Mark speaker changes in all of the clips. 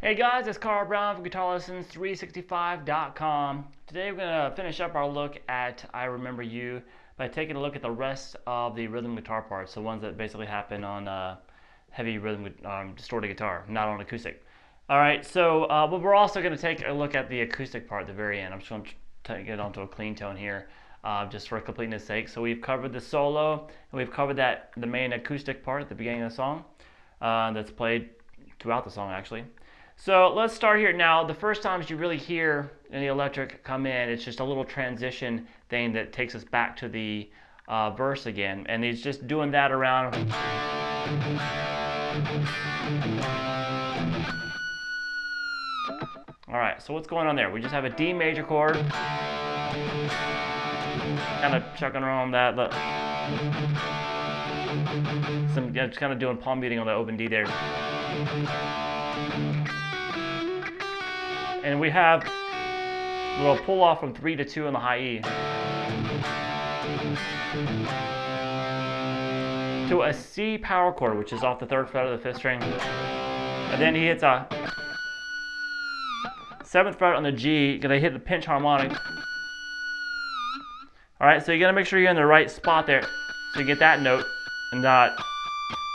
Speaker 1: Hey guys, it's Carl Brown from GuitarLessons365.com. Today we're going to finish up our look at I Remember You by taking a look at the rest of the rhythm guitar parts, the ones that basically happen on heavy rhythm distorted guitar, not on acoustic. Alright, so but we're also going to take a look at the acoustic part at the very end. I'm just going to get onto a clean tone here just for completeness sake. So we've covered the solo, and we've covered the main acoustic part at the beginning of the song that's played throughout the song actually. So let's start here. Now, the first times you really hear any electric come in, it's just a little transition thing that takes us back to the verse again. And he's just doing that around. All right, so what's going on there? We just have a D major chord. Kind of chucking around that. Just kind of doing palm beating on the open D there. And we have a little pull off from 3 to 2 on the high E to a C power chord, which is off the 3rd fret of the 5th string. And then he hits a 7th fret on the G, gonna hit the pinch harmonic. Alright, so you gotta make sure you're in the right spot there so you get that note and not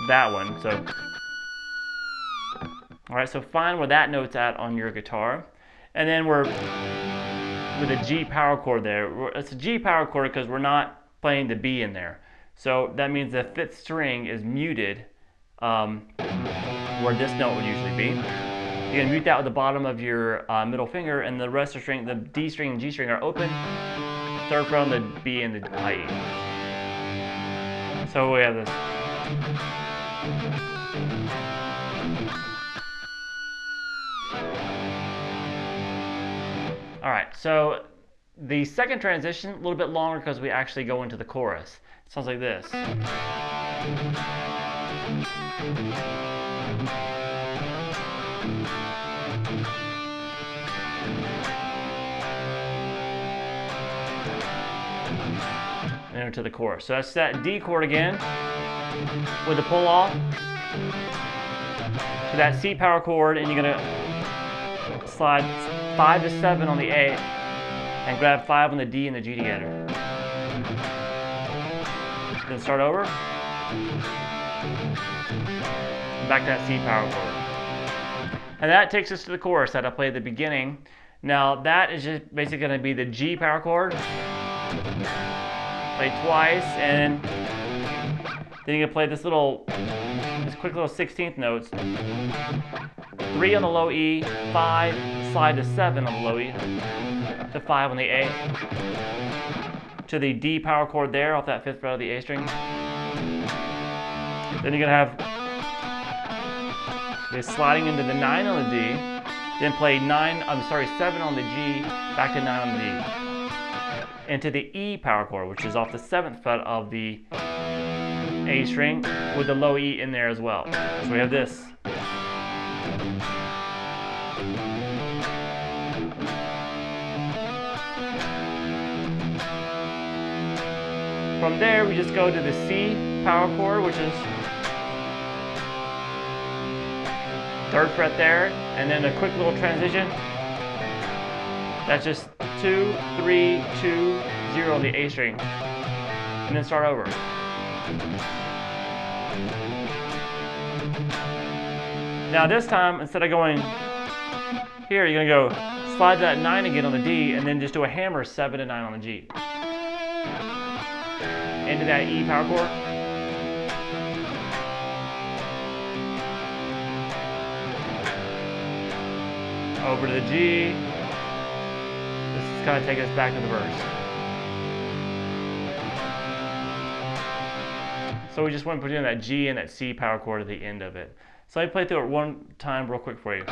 Speaker 1: that one. So alright, so find where that note's at on your guitar. And then we're with a G power chord there. It's a G power chord because we're not playing the B in there. So that means the 5th string is muted where this note would usually be. You're going to mute that with the bottom of your middle finger, and the rest of the string, the D string and G string are open. 3rd fret on the B and the high E. So we have this. Alright, so the second transition, a little bit longer because we actually go into the chorus. It sounds like this. And into the chorus. So that's that D chord again with the pull off to that C power chord, and you're going to slide 5 to 7 on the A and grab 5 on the D and the G together. Then start over. Back to that C power chord. And that takes us to the chorus that I played at the beginning. Now that is just basically going to be the G power chord. Play twice, and then you're going to play this quick little 16th notes. 3 on the low E, 5, slide to 7 on the low E, to 5 on the A, to the D power chord there off that 5th fret of the A string. Then you're going to have this sliding into the 9 on the D, then play 7 on the G, back to 9 on the D, into the E power chord, which is off the 7th fret of the A string with the low E in there as well. So we have this. From there, we just go to the C power chord, which is 3rd fret there, and then a quick little transition. That's just 2, 3, 2, 0 on the A string, and then start over. Now this time, instead of going here, you're going to go slide that 9 again on the D, and then just do a hammer 7 and 9 on the G. Into that E power chord. Over to the G. This is kind of taking us back to the verse. So we just want to put in that G and that C power chord at the end of it. So let me play through it one time real quick for you.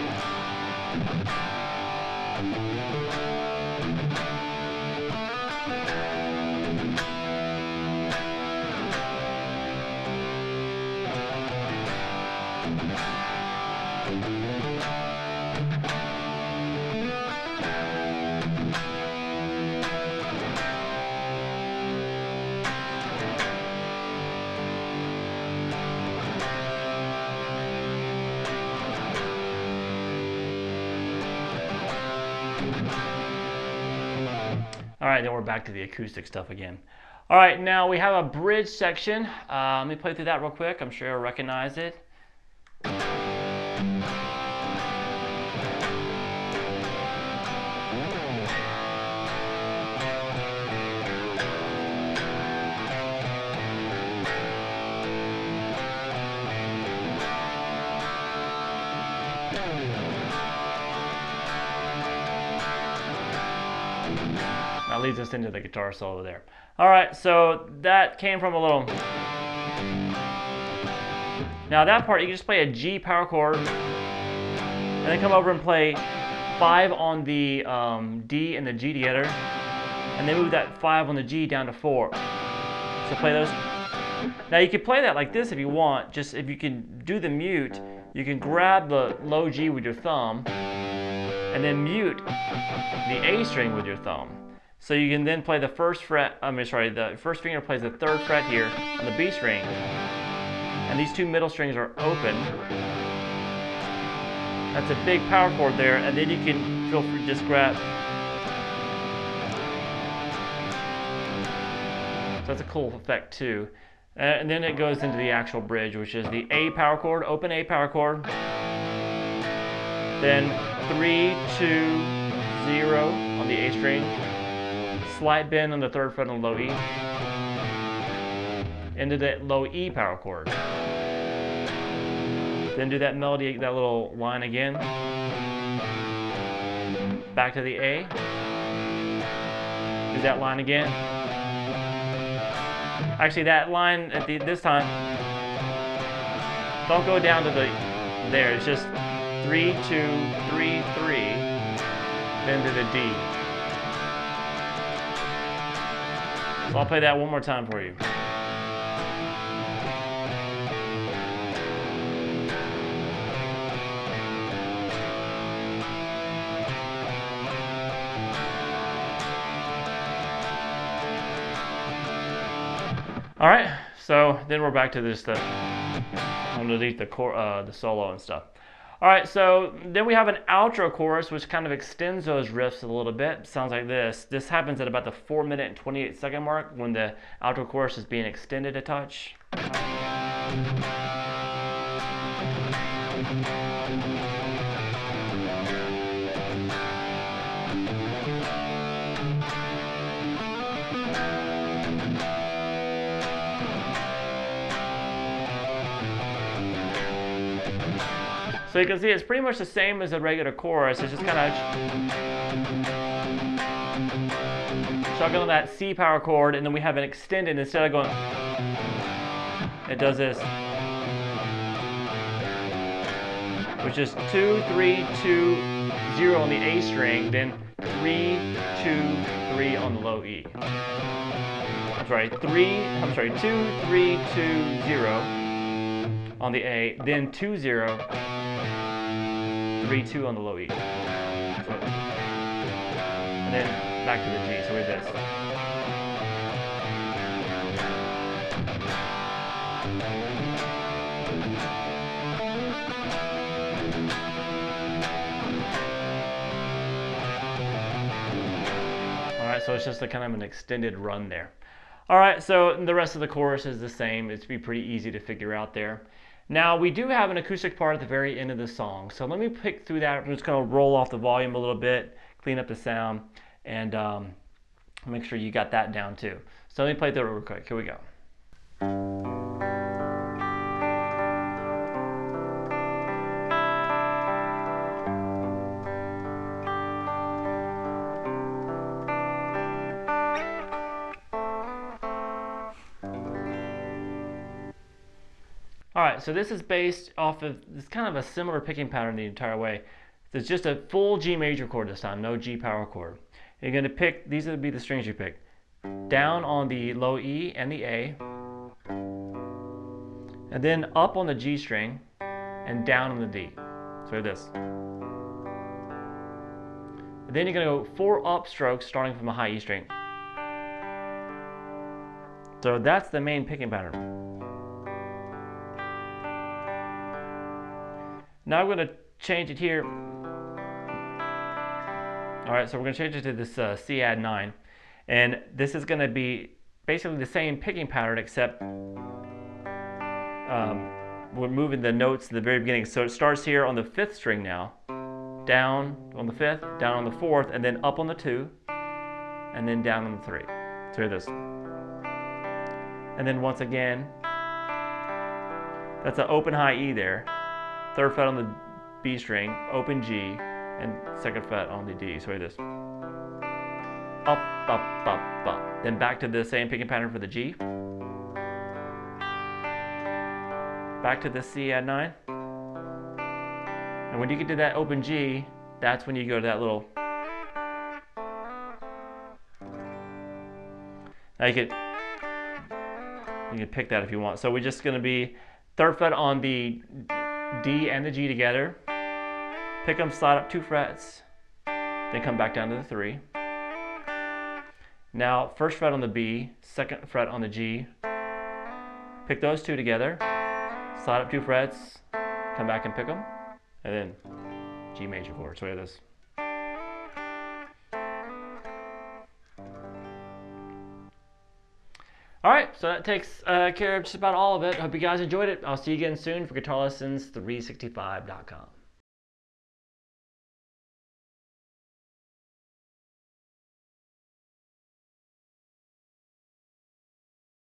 Speaker 1: All right, then we're back to the acoustic stuff again. All right, now we have a bridge section. Let me play through that real quick. I'm sure you'll recognize it. That leads us into the guitar solo there. All right, so that came from a little... Now that part, you can just play a G power chord, and then come over and play 5 on the D and the G together, and then move that 5 on the G down to 4. So play those. Now you can play that like this if you want. Just if you can do the mute, you can grab the low G with your thumb, and then mute the A string with your thumb. So you can then play the first fret, the first finger plays the 3rd fret here on the B string, and these 2 middle strings are open. That's a big power chord there, and then you can feel free to just grab. So that's a cool effect too. And then it goes into the actual bridge, which is the A power chord, open A power chord, then 3, 2, 0 on the A string, slight bend on the 3rd fret on the low E, into that low E power chord. Then do that melody, that little line again. Back to the A. Do that line again. Actually, that line at this time, don't go down to the there. It's just 3, 2, 3, 3, then to the D. So I'll play that one more time for you. All right, so then we're back to this stuff underneath the solo and stuff. All right, so then we have an outro chorus, which kind of extends those riffs a little bit. Sounds like this. This happens at about the 4-minute and 28-second mark when the outro chorus is being extended a touch. So you can see it's pretty much the same as a regular chorus. It's just kind of chugging on that C power chord, and then we have an extended instead of going. It does this, which is 2, 3, 2, 0 on the A string, then 3, 2, 3 on the low E. I'm sorry, 2, 3, 2, 0 on the A, then 2, 0. 3, 2 on the low E. And then back to the G, so we have this. Alright, so it's just a kind of an extended run there. Alright, so the rest of the chorus is the same. It's be pretty easy to figure out there. Now, we do have an acoustic part at the very end of the song. So let me pick through that. I'm just going to roll off the volume a little bit, clean up the sound, and make sure you got that down too. So let me play through it real quick. Here we go. Alright, so this is based off of, it's kind of a similar picking pattern the entire way. It's just a full G major chord this time, no G power chord. You're going to pick, these are going to be the strings you pick. Down on the low E and the A, and then up on the G string, and down on the D. So this. And then you're going to go 4 upstrokes starting from a high E string. So that's the main picking pattern. Now I'm going to change it here. Alright, so we're going to change it to this C add 9. And this is going to be basically the same picking pattern, except we're moving the notes to the very beginning. So it starts here on the 5th string now, down on the 5th, down on the 4th, and then up on the 2, and then down on the 3. So hear this. And then once again, that's an open high E there, 3rd fret on the B string, open G, and 2nd fret on the D. So hear this. Up, up, up, up. Then back to the same picking pattern for the G. Back to the C add 9. And when you get to that open G, that's when you go to that little. Now you can pick that if you want. So we're just going to be 3rd fret on the D and the G together. Pick them, slide up 2 frets, then come back down to the 3. Now 1st fret on the B, 2nd fret on the G. Pick those 2 together, slide up 2 frets, come back and pick them, and then G major chord. So hear this. Alright, so that takes care of just about all of it. Hope you guys enjoyed it. I'll see you again soon for guitarlessons365.com.